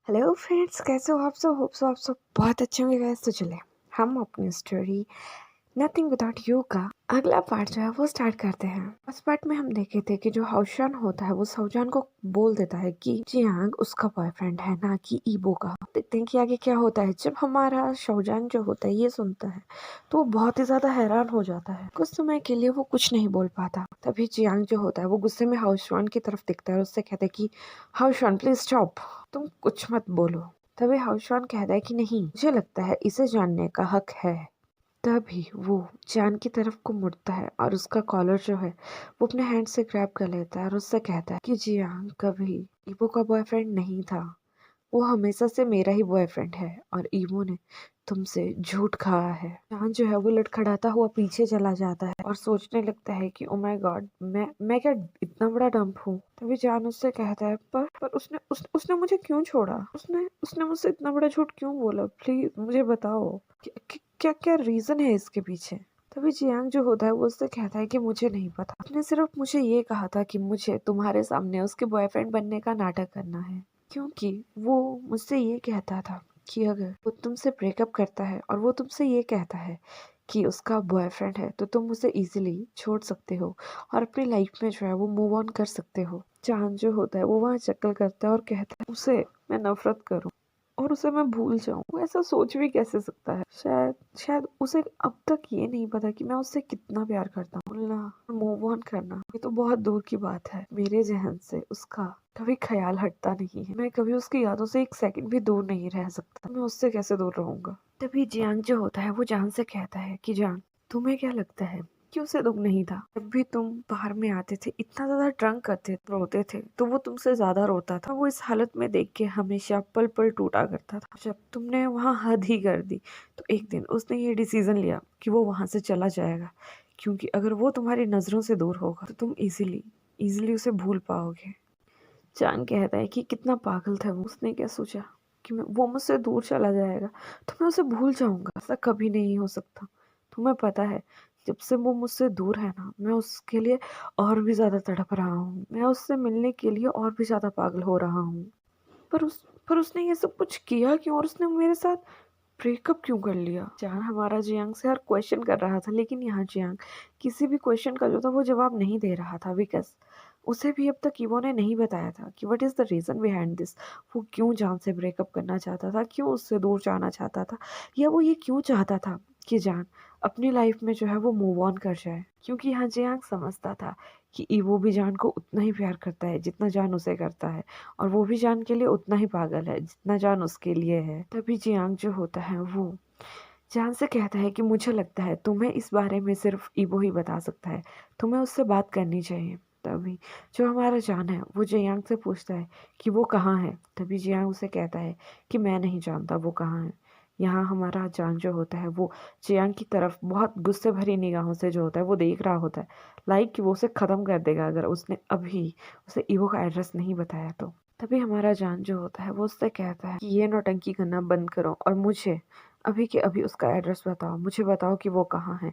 Hello friends, कैसे हो आप सब? होप सो आप सब बहुत अच्छे होंगे गाइस। तो चले हम अपनी स्टोरी नथिंग विदाउट यू का अगला पार्ट जो है वो स्टार्ट करते हैं। फर्स्ट पार्ट में हम देखे थे कि जो हाउशान होता है वो साउजान को बोल देता है कि जियांग उसका बॉयफ्रेंड है, ना कि ईबो का। देखते हैं कि आगे क्या होता है। जब हमारा शाओजान जो होता है ये सुनता है तो वो बहुत ही ज्यादा हैरान हो जाता है। कुछ समय के लिए वो कुछ नहीं बोल पाता। तभी जियांग जो होता है वो गुस्से में हाउशान की तरफ दिखता है और उससे कहता है कि हाउशान प्लीज स्टॉप, तुम कुछ मत बोलो। तभी हाउशान कहता है कि नहीं, मुझे लगता है इसे जानने का हक है। तभी वो जान की तरफ को मुड़ता है और उसका कॉलर जो है वो अपने हैंड से ग्रैब कर लेता है और उससे कहता है कि जियांग कभी ईबो का बॉयफ्रेंड नहीं था, वो हमेशा से मेरा ही बॉयफ्रेंड है और ईवो ने तुमसे झूठ कहा है। चांद जो है वो लड़खड़ाता हुआ पीछे चला जाता है और सोचने लगता है कि ओ माय गॉड, मैं क्या इतना बड़ा डंप हूँ। तभी जान उससे कहता है पर उसने मुझे क्यों छोड़ा? उसने उसने मुझसे इतना बड़ा झूठ क्यों बोला? प्लीज मुझे बताओ, क्या क्या रीजन है इसके पीछे? तभी जियांग जो होता है वो उससे कहता है कि मुझे नहीं पता, उसने सिर्फ मुझे ये कहा था कि मुझे तुम्हारे सामने उसके बॉयफ्रेंड बनने का नाटक करना है, क्योंकि वो मुझसे ये कहता था कि अगर वो तुमसे ब्रेकअप करता है और वो तुमसे ये कहता है कि उसका बॉयफ्रेंड है तो तुम उसे इजीली छोड़ सकते हो और अपनी लाइफ में जो है वो मूव ऑन कर सकते हो। चांद जो होता है वो वहाँ चक्कर करता है और कहता है उसे मैं नफरत करूं और उसे मैं भूल जाऊं। वो ऐसा सोच भी कैसे सकता है? शायद शायद उसे अब तक ये नहीं पता कि मैं उससे कितना प्यार करता हूँ। भूलना और मूव ऑन करना ये तो बहुत दूर की बात है। मेरे जहन से उसका कभी ख्याल हटता नहीं है। मैं कभी उसकी यादों से एक सेकंड भी दूर नहीं रह सकता। मैं उससे कैसे दूर रहूंगा? तभी जियांग जो होता है वो जान से कहता है कि जान, तुम्हें क्या लगता है कि उसे दुख नहीं था? जब भी तुम बाहर में आते थे इतना ज्यादा ड्रंक करते रोते थे तो वो तुमसे ज्यादा रोता था। वो इस हालत में देख के हमेशा पल पल टूटा करता था। जब तुमने वहाँ हद ही कर दी तो एक दिन उसने ये डिसीजन लिया कि वो वहां से चला जाएगा, क्योंकि अगर वो तुम्हारी नजरों से दूर होगा तो तुम इजीली इजीली उसे भूल पाओगे। जान कहता है कि कितना पागल था वो। उसने क्या सोचा कि वो मुझसे दूर चला जाएगा तो मैं उसे भूल जाऊंगा? ऐसा कभी नहीं हो सकता। तुम्हें पता है, जब से वो मुझसे दूर है ना, मैं उसके लिए और भी ज्यादा तड़प रहा हूँ। मैं उससे मिलने के लिए और भी ज्यादा पागल हो रहा हूँ। पर उसने ये सब कुछ किया क्यों और उसने मेरे साथ ब्रेकअप क्यों कर लिया? जान हमारा जियांग से हर क्वेश्चन कर रहा था, लेकिन यहाँ जियांग किसी भी क्वेश्चन का जो था वो जवाब नहीं दे रहा था, बिकॉज उसे भी अब तक ईवो ने नहीं बताया था कि what is the reason behind this. वो क्यों जान से ब्रेकअप करना चाहता था, क्यों उससे दूर जाना चाहता था, या वो ये क्यों चाहता था कि जान अपनी लाइफ में जो है वो मूव ऑन कर जाए। क्योंकि यहाँ जियांग समझता था कि ईवो भी जान को उतना ही प्यार करता है जितना जान उसे करता है, और वो भी जान के लिए उतना ही पागल है जितना जान उसके लिए है। तभी जियांग जो होता है वो जान से कहता है कि मुझे लगता है तुम्हें इस बारे में सिर्फ ईबो ही बता सकता है, तुम्हें उससे बात करनी चाहिए। तभी जो हमारा जान है वो जियांग से पूछता है कि वो कहाँ है। तभी जियांग उसे कहता है कि मैं नहीं जानता वो कहाँ है। यहाँ हमारा जान जो होता है वो जियांग की तरफ बहुत गुस्से भरी निगाहों से जो होता है वो देख रहा होता है, लाइक कि वो उसे खत्म कर देगा अगर उसने अभी उसे ईवो का एड्रेस नहीं बताया तो। तभी हमारा जान जो होता है वो उससे कहता है कि ये नौटंकी करना बंद करो और मुझे अभी के अभी उसका एड्रेस बताओ। मुझे बताओ कि वो कहाँ है।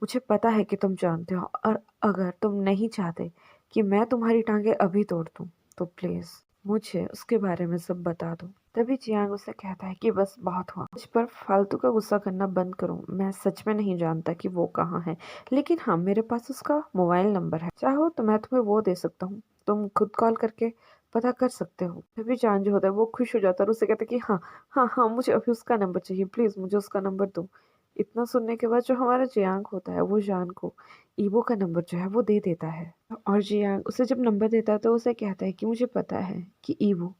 मुझे पता है कि तुम जानते हो, और अगर तुम नहीं चाहते कि मैं तुम्हारी टांगे अभी तोड़ दूं तो प्लीज मुझे उसके बारे में सब बता दो। तभी जियांग उसे कहता है कि बस बहुत हुआ, मुझ पर फालतू का गुस्सा करना बंद करो। मैं सच में नहीं जानता कि वो कहाँ है, लेकिन हाँ मेरे पास उसका मोबाइल नंबर है, चाहो तो मैं तुम्हें वो दे सकता हूँ, तुम खुद कॉल करके पता कर सकते हो। तभी जान जो होता है वो खुश हो जाता है और उससे कहता है कि हाँ हाँ हाँ, मुझे अभी उसका नंबर चाहिए, प्लीज मुझे उसका नंबर दो। इतना सुनने के बाद जो हमारा जियांग होता है वो जान को ईवो का नंबर जो है वो दे देता है। और जियांग उसे जब नंबर देता है तो उसे कहता है कि मुझे पता है कि ईवो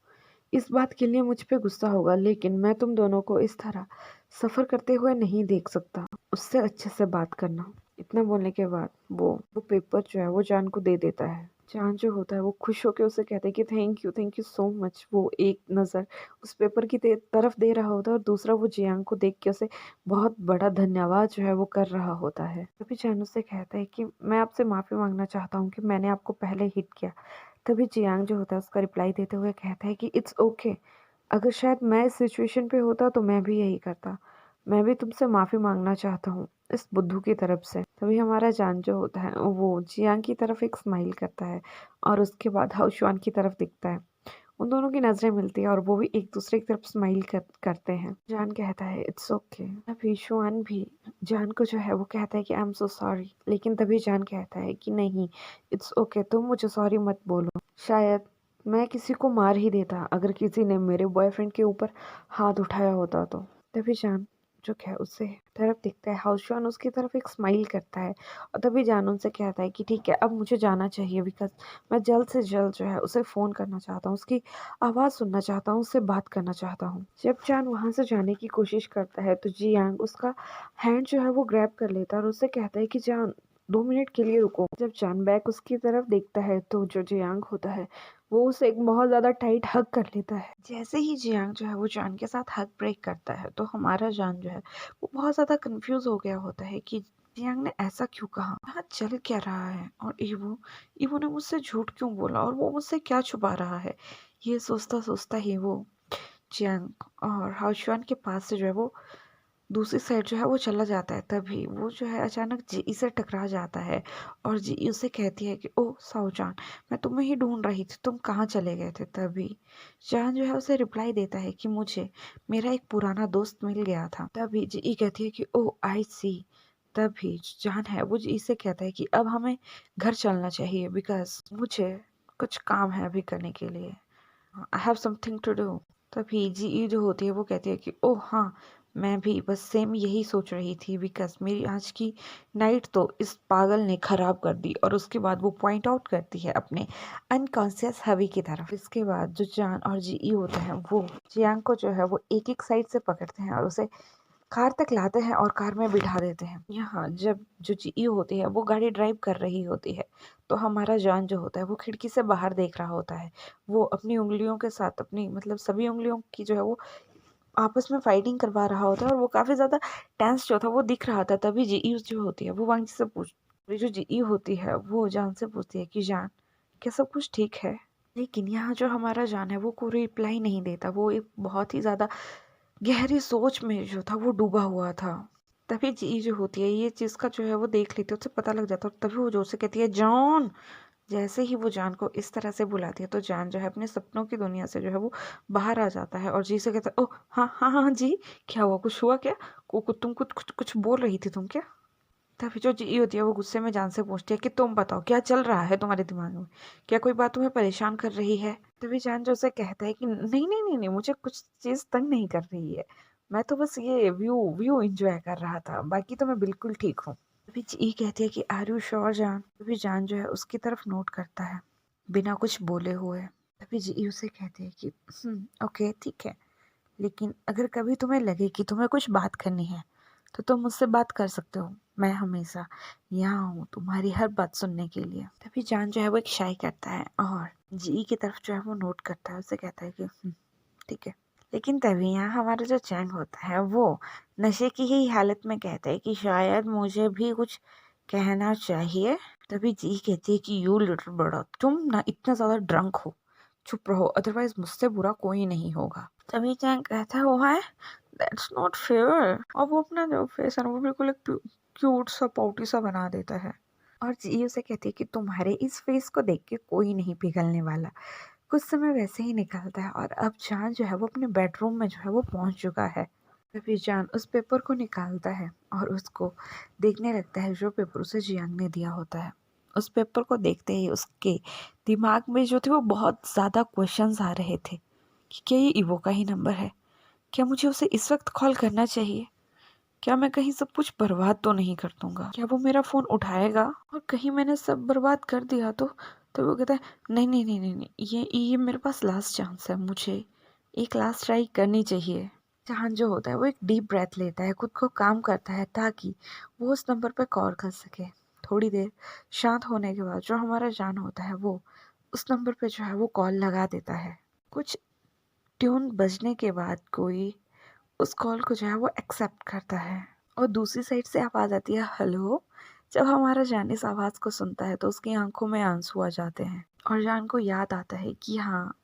इस बात के लिए मुझ पे गुस्सा होगा, लेकिन मैं तुम दोनों को इस तरह सफर करते हुए नहीं देख सकता। उससे अच्छे से बात करना। इतना बोलने के बाद वो पेपर जो है वो जान को दे देता है। जान जो होता है वो खुश होकर उसे कहता है कि थैंक यू सो मच। वो एक नज़र उस पेपर की तरफ दे रहा होता है और दूसरा वो जियांग को देख के उसे बहुत बड़ा धन्यवाद जो है वो कर रहा होता है। तभी जान उससे कहता है कि मैं आपसे माफ़ी मांगना चाहता हूँ कि मैंने आपको पहले हिट किया। तभी जियांग जो होता है उसका रिप्लाई देते हुए कहता है कि इट्स ओके, अगर शायद मैं इस सिचुएशन पे होता तो मैं भी यही करता। मैं भी तुमसे माफ़ी मांगना चाहता हूँ इस बुद्धू की तरफ से। तभी हमारा जान जो होता है वो जियांग की तरफ एक स्माइल करता है और उसके बाद हाउशवान की तरफ दिखता है। उन दोनों की नजरें मिलती है और वो भी एक दूसरे की तरफ स्माइल करते हैं। जान कहता है इट्स ओके। अभी शुआन भी जान को जो है वो कहता है कि आई एम सो सॉरी, लेकिन तभी जान कहता है कि नहीं, इट्स ओके, तुम मुझे सॉरी मत बोलो। शायद मैं किसी को मार ही देता अगर किसी ने मेरे बॉयफ्रेंड के ऊपर हाथ उठाया होता तो। तभी जान जो क्या उससे तरफ दिखता है, हाउसवान उसकी तरफ एक स्माइल करता है और तभी जान उनसे कहता है कि ठीक है, अब मुझे जाना चाहिए बिकॉज मैं जल्द से जल्द जो है उसे फ़ोन करना चाहता हूँ, उसकी आवाज़ सुनना चाहता हूँ, उससे बात करना चाहता हूँ। जब जान वहाँ से जाने की कोशिश करता है तो जियांग उसका हैंड जो है वो ग्रैब कर लेता है और उससे कहता है कि जान 2 मिनट के लिए रुको। जब जान बैक उसकी तरफ देखता है तो जो जियांग होता है वो उसे एक बहुत ज़्यादा टाइट हग कर लेता है। जैसे ही जियांग जो है वो जान के साथ हग ब्रेक करता है तो हमारा जान जो है वो बहुत ज़्यादा कंफ्यूज हो गया होता है कि जियांग ने ऐसा क्यों कहा, यहाँ चल क्या रहा है, और ईवो ईवो ने मुझसे झूठ क्यों बोला और वो मुझसे क्या छुपा रहा है। ये सोचता सोचता ही वो जियांग और हाउशुआन के पास से जो है वो दूसरी साइड जो है वो चला जाता है। तभी वो जो है अचानक जी से टकरा जाता है और जी उसे कहती है कि ओह साओजान, मैं तुम्हें ही ढूंढ रही थी, तुम कहाँ चले गए थे। तभी जान जो है उसे रिप्लाई देता है कि मुझे मेरा एक पुराना दोस्त मिल गया था। तभी जी कहती है कि ओह आई सी। तभी जान है वो जी से कहता है कि अब हमें घर चलना चाहिए बिकॉज मुझे कुछ काम है अभी करने के लिए, I have something to do. तभी जी जो होती है वो कहती है कि ओह हाँ, मैं भी बस सेम यही सोच रही थी बिकॉज मेरी आज की नाइट तो इस पागल ने खराब कर दी। और उसके बाद वो पॉइंट आउट करती है अपने अनकॉन्शियस हवी की तरफ। इसके बाद जो जान और जी होते हैं वो जियांग को जो है वो एक एक साइड से पकड़ते हैं और उसे कार तक लाते हैं और कार में बिठा देते हैं। यहाँ जब जो जी होती है वो गाड़ी ड्राइव कर रही होती है तो हमारा जान जो होता है वो खिड़की से बाहर देख रहा होता है। वो अपनी उंगलियों के साथ अपनी मतलब सभी उंगलियों की जो है वो आपस में फाइटिंग करवा रहा होता है और वो काफ़ी ज़्यादा टेंस जो था वो दिख रहा था। तभी जी जो होती है वो वांग से जो जी होती है वो जान से पूछती है कि जान, क्या सब कुछ ठीक है। लेकिन यहाँ जो हमारा जान है वो कोई रिप्लाई नहीं देता, वो एक बहुत ही ज़्यादा गहरी सोच में जो था वो डूबा हुआ था। तभी जी जो होती है ये चीज़ का जो है वो देख लेती है, उसे पता लग जाता है और तभी वो जोर से कहती है जॉन। जैसे ही वो जान को इस तरह से बुलाती है तो जान जो है अपने सपनों की दुनिया से जो है वो बाहर आ जाता है और जी से कहता है ओह हाँ हाँ हाँ जी, क्या हुआ, कुछ हुआ क्या, तुम कुछ बोल रही थी तुम क्या। तभी जो जी होती है वो गुस्से में जान से पूछती है कि तुम बताओ क्या चल रहा है तुम्हारे दिमाग में, क्या कोई बात तुम्हें परेशान कर रही है। तभी जान जो उसे कहता है कि नहीं नहीं नहीं नहीं, मुझे कुछ चीज़ तंग नहीं कर रही है, मैं तो बस ये व्यू व्यू एंजॉय कर रहा था, बाकी तो मैं बिल्कुल ठीक हूँ। तभी जी कहती है कि आर यू श्योर जान। तभी जान जो है उसकी तरफ नोट करता है बिना कुछ बोले हुए। तभी जी उसे कहते हैं कि ओके ठीक है, लेकिन अगर कभी तुम्हें लगे कि तुम्हें कुछ बात करनी है तो तुम मुझसे बात कर सकते हो, मैं हमेशा यहाँ हूँ तुम्हारी हर बात सुनने के लिए। तभी जान जो है वो एक शाय करता है और जी की तरफ जो है वो नोट करता है, उसे कहता है कि ठीक है। लेकिन तभी यहाँ हमारा जो चैंग होता है वो नशे की ही हालत में कहता है कि शायद मुझे भी कुछ कहना चाहिए। तभी जी कहती है कि यू लिटिल बड़ा, तुम ना इतना ज़्यादा ड्रंक हो, चुप रहो अदरवाइज मुझसे बुरा कोई नहीं होगा। तभी चैंग कहता है वो है दैट्स नॉट फेयर, और वो अपना जो फेस है वो बिल्कुल एक क्यूट सा पाउटी सा बना देता है। और जी उसे कहती है कि तुम्हारे इस फेस को देख के कोई नहीं पिघलने वाला। कुछ समय वैसे ही निकलता है और अब जान जो है वो अपने बेडरूम में जो है वो पहुंच चुका है। तभी जान उस पेपर को निकालता है और उसको देखने लगता है जो पेपर उसे जियांग ने दिया होता है। उस पेपर को देखते ही उसके दिमाग में जो थे वो बहुत ज़्यादा क्वेश्चंस आ रहे थे कि क्या ये ईवो का ही नंबर है, क्या मुझे उसे इस वक्त कॉल करना चाहिए, क्या मैं कहीं सब कुछ बर्बाद तो नहीं कर दूंगा, क्या वो मेरा फ़ोन उठाएगा और कहीं मैंने सब बर्बाद कर दिया तो वो कहता है नहीं नहीं नहीं नहीं नहीं, ये मेरे पास लास्ट चांस है, मुझे एक लास्ट ट्राई करनी चाहिए। जहान जो होता है वो एक डीप ब्रेथ लेता है, खुद को काम करता है ताकि वो उस नंबर पर कॉल कर सके। थोड़ी देर शांत होने के बाद जो हमारा जान होता है वो उस नंबर पे जो है वो कॉल लगा देता है। कुछ ट्यून बजने के बाद कोई उस कॉल को जो है वो एक्सेप्ट करता है और दूसरी साइड से आवाज़ आती है हेलो। जब हमारा जान इस आवाज़ को सुनता है तो उसकी आंखों में आंसू आ जाते हैं और जान को याद आता है कि हाँ,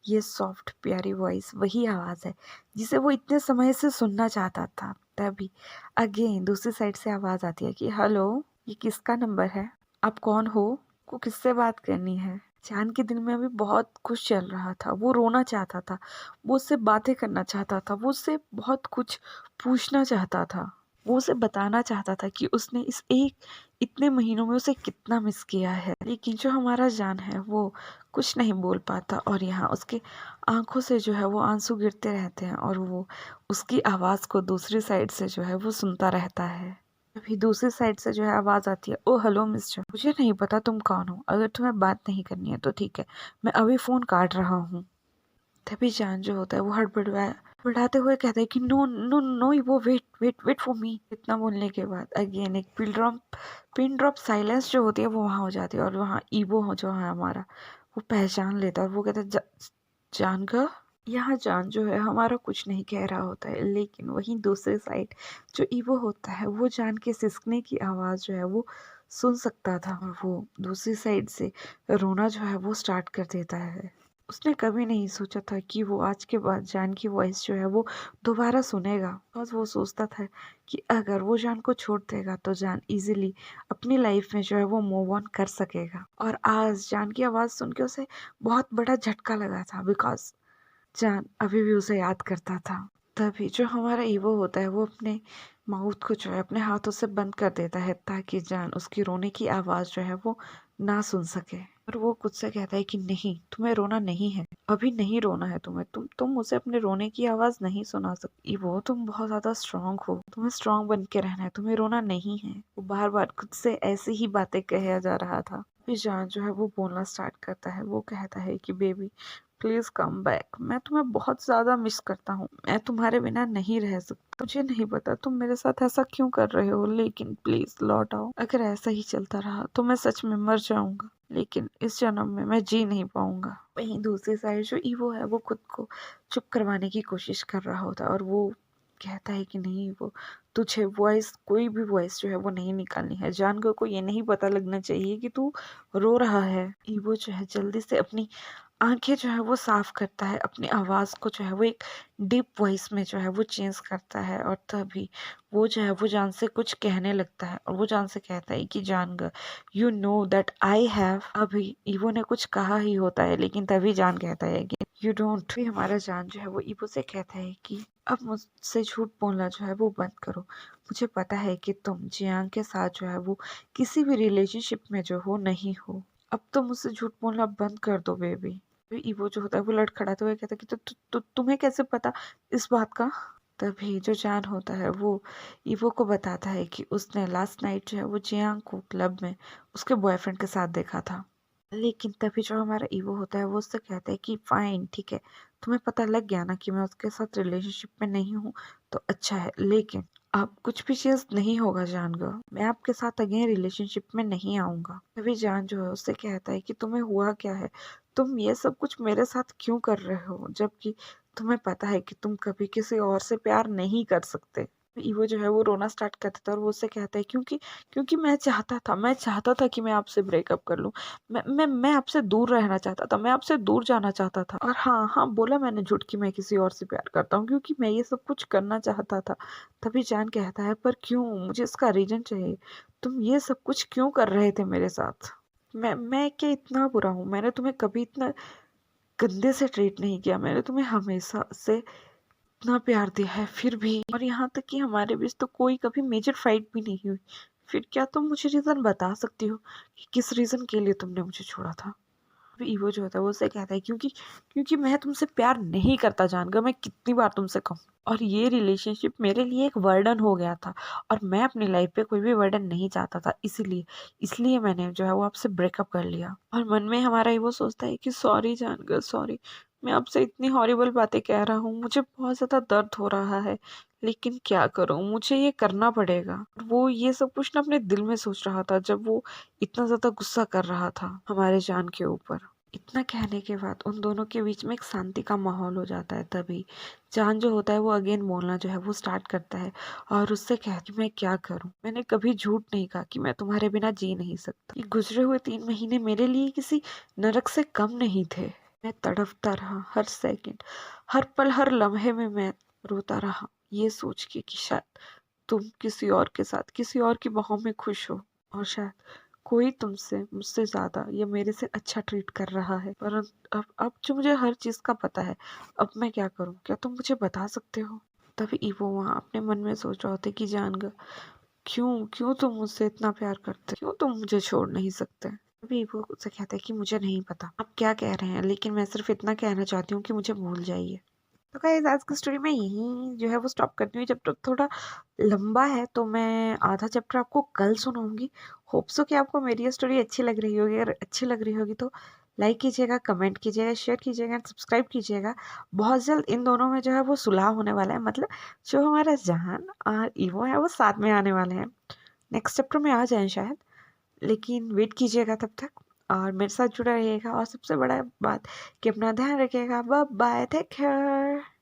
ये सॉफ्ट प्यारी वॉइस वही आवाज़ है जिसे वो इतने समय से सुनना चाहता था। तभी अगेन दूसरी साइड से आवाज़ आती है कि हेलो, ये किसका नंबर है, आप कौन हो, को किससे बात करनी है। जान के दिल में अभी बहुत कुछ चल रहा था। वो रोना चाहता था, वो उससे बातें करना चाहता था, वो उससे बहुत कुछ पूछना चाहता था, वो उसे बताना चाहता था कि उसने इस इतने महीनों में उसे कितना मिस किया है। लेकिन जो हमारा जान है वो कुछ नहीं बोल पाता और यहाँ उसके आंखों से जो है वो आंसू गिरते रहते हैं और वो उसकी आवाज़ को दूसरी साइड से जो है वो सुनता रहता है। अभी दूसरी साइड से जो है आवाज़ आती है, ओ हेलो मिस्टर, मुझे नहीं पता तुम कौन हो, अगर तुम्हें बात नहीं करनी है तो ठीक है, मैं अभी फ़ोन काट रहा हूँ। तभी जान जो होता है वो बढ़ाते हुए कहता है कि नो नो नो, वो wait wait wait for me. इतना बोलने के बाद अगेन एक पिन ड्रॉप साइलेंस जो होती है वो वहाँ हो जाती है और वहाँ ईवो हो जो है हमारा, वो पहचान लेता है और वो कहता है जान का। यहाँ जान जो है हमारा कुछ नहीं कह रहा होता है, लेकिन वहीं दूसरी साइड जो ईवो होता है वो जान के सिसकने की आवाज़ जो है वो सुन सकता था और वो दूसरी साइड से रोना जो है वो स्टार्ट कर देता है। उसने कभी नहीं सोचा था कि वो आज के बाद जान की वॉइस जो है वो दोबारा सुनेगा। बस वो सोचता था कि अगर वो जान को छोड़ देगा तो जान इजीली अपनी लाइफ में जो है वो मूव ऑन कर सकेगा। और आज जान की आवाज़ सुन के उसे बहुत बड़ा झटका लगा था, बिकॉज जान अभी भी उसे याद करता था। तभी जो हमारा ईवो होता है वो अपने माउथ को जो है अपने हाथों से बंद कर देता है ताकि जान उसकी रोने की आवाज़ जो है वो ना सुन सके। और वो खुद से कहता है कि नहीं, तुम्हें रोना नहीं है, अभी नहीं रोना है तुम्हें, तुम मुझे अपने रोने की आवाज़ नहीं सुना सकती। वो तुम बहुत ज़्यादा स्ट्रांग हो, तुम्हें स्ट्रांग बन के रहना है, तुम्हें रोना नहीं है। वो बार बार खुद से ऐसी ही बातें कहा जा रहा था। फिर जान जो है वो बोलना स्टार्ट करता है। वो कहता है कि बेबी प्लीज़ कम बैक, मैं तुम्हें बहुत ज़्यादा मिस करता हूँ, मैं तुम्हारे बिना नहीं रह सकता। मुझे नहीं पता तुम मेरे साथ ऐसा क्यों कर रहे हो, लेकिन प्लीज़ लौट आओ। अगर ऐसा ही चलता रहा तो मैं सच में मर जाऊंगा, लेकिन इस जन्म में मैं जी नहीं पाऊंगा। वहीं दूसरी साइड जो ईवो है वो खुद को चुप करवाने की कोशिश कर रहा होता है और वो कहता है कि नहीं, वो तुझे वॉइस, कोई भी वॉइस जो है वो नहीं निकालनी है। जान को ये नहीं पता लगना चाहिए कि तू रो रहा है। ईवो जो है जल्दी से अपनी आंखें जो है वो साफ करता है, अपनी आवाज़ को जो है वो एक डीप वॉइस में जो है वो चेंज करता है और तभी वो जो है वो जान से कुछ कहने लगता है और वो जान से कहता है कि जान you know that I have. अभी ईवो ने कुछ कहा ही होता है लेकिन तभी जान कहता है कि यू डोंट। भी हमारा जान जो है वो ईवो से कहता है कि अब मुझसे झूठ बोलना जो है वो बंद करो। मुझे पता है कि तुम जियांग के साथ जो है वो किसी भी रिलेशनशिप में जो हो नहीं हो। अब तो मुझसे झूठ बोलना बंद कर दो बेबी। ईवो जो होता है वो लड़खड़ाते हुए कहता है कि तुम्हें कैसे पता इस बात का। तभी जो जान होता है वो ईवो को बताता है कि उसने लास्ट नाइट जो है वो जियांग को क्लब में उसके बॉयफ्रेंड के साथ देखा था। लेकिन तभी जो हमारा ईवो होता है वो उससे कहता है कि फाइन ठीक है, तुम्हें पता लग गया ना कि मैं उसके साथ रिलेशनशिप में नहीं हूँ, तो अच्छा है, लेकिन अब कुछ भी चीज नहीं होगा जान गा, मैं आपके साथ अगेन रिलेशनशिप में नहीं आऊंगा। तभी जान जो है उससे कहता है कि तुम्हें हुआ क्या है, तुम ये सब कुछ मेरे साथ क्यों कर रहे हो, जबकि तुम्हें पता है कि तुम कभी किसी और से प्यार नहीं कर सकते। ईवो जो है वो रोना स्टार्ट कर देता है और वो उससे कहता है क्योंकि क्योंकि मैं चाहता था कि मैं आपसे ब्रेकअप कर लूं। मैं आपसे दूर रहना चाहता था, मैं आपसे दूर जाना चाहता था। और हाँ हाँ बोला मैंने झूठ कि मैं किसी और से प्यार करता हूँ, क्योंकि मैं ये सब कुछ करना चाहता था। तभी जान कहता है पर क्यों, मुझे इसका रीजन चाहिए, तुम ये सब कुछ क्यों कर रहे थे मेरे साथ। मैं क्या इतना बुरा हूँ, मैंने तुम्हें कभी इतना गंदे से ट्रीट नहीं किया, मैंने तुम्हें हमेशा से इतना प्यार दिया है, फिर भी, और यहाँ तक कि हमारे बीच तो कोई कभी मेजर फाइट भी नहीं हुई, फिर क्या तुम मुझे रीजन बता सकती हो कि किस रीजन के लिए तुमने मुझे छोड़ा था। अभी ईवो जो होता है वो उससे कहता है क्योंकि क्योंकि मैं तुमसे प्यार नहीं करता जानकर, मैं कितनी बार तुमसे कहूँ, और ये रिलेशनशिप मेरे लिए एक वर्डन हो गया था और मैं अपनी लाइफ पे कोई भी वर्डन नहीं चाहता था, इसीलिए इसलिए मैंने जो है वो आपसे ब्रेकअप कर लिया। और मन में हमारा ईवो सोचता है कि सॉरी जानकर, सॉरी, मैं आपसे इतनी हॉरिबल बातें कह रहा हूँ, मुझे बहुत ज़्यादा दर्द हो रहा है, लेकिन क्या करूँ, मुझे ये करना पड़ेगा। वो ये सब कुछ ना अपने दिल में सोच रहा था जब वो इतना ज़्यादा गुस्सा कर रहा था हमारे जान के ऊपर। इतना कहने के बाद उन दोनों के बीच में एक शांति का माहौल हो जाता है। तभी जान जो होता है वो अगेन बोलना जो है वो स्टार्ट करता है और उससे कहती मैं क्या करूं, मैंने कभी झूठ नहीं कहा कि मैं तुम्हारे बिना जी नहीं सकता। ये गुजरे हुए 3 महीने मेरे लिए किसी नरक से कम नहीं थे। मैं तड़पता रहा, हर सेकंड, हर पल, हर लम्हे में मैं रोता रहा, ये सोच के कि शायद तुम किसी और के साथ, किसी और की बाहों में खुश हो, और शायद कोई तुमसे मुझसे ज्यादा या मेरे से अच्छा ट्रीट कर रहा है, पर अब जो मुझे हर चीज का पता है, अब मैं क्या करूं? क्या तुम मुझे बता सकते हो? तभी ईवो वहां अपने मन में सोच रहा होता कि जानगा, क्यों क्यों तुम मुझसे इतना प्यार करते, क्यों तुम मुझे छोड़ नहीं सकते? तभी ईवो उसे कहता है कि मुझे नहीं पता आप क्या कह रहे हैं, लेकिन मैं सिर्फ इतना कहना चाहती हूँ कि मुझे भूल जाइए। तो गाइस आज की स्टोरी में यही जो है वो स्टॉप करती हूँ। जब तक थोड़ा लंबा है तो मैं आधा चैप्टर आपको कल सुनाऊंगी। होप सो कि आपको मेरी ये स्टोरी अच्छी लग रही होगी। अगर अच्छी लग रही होगी तो लाइक कीजिएगा, कमेंट कीजिएगा, शेयर कीजिएगा एंड सब्सक्राइब कीजिएगा। बहुत जल्द इन दोनों में जो है वो सुलह होने वाला है, मतलब जो हमारा जहान और ईवो है वो साथ में आने वाले हैं। नेक्स्ट चैप्टर में आ जाए शायद, लेकिन वेट कीजिएगा तब तक और मेरे साथ जुड़ा रहिएगा। और सबसे बड़ा बात कि अपना ध्यान रखिएगा। Bye bye, take care.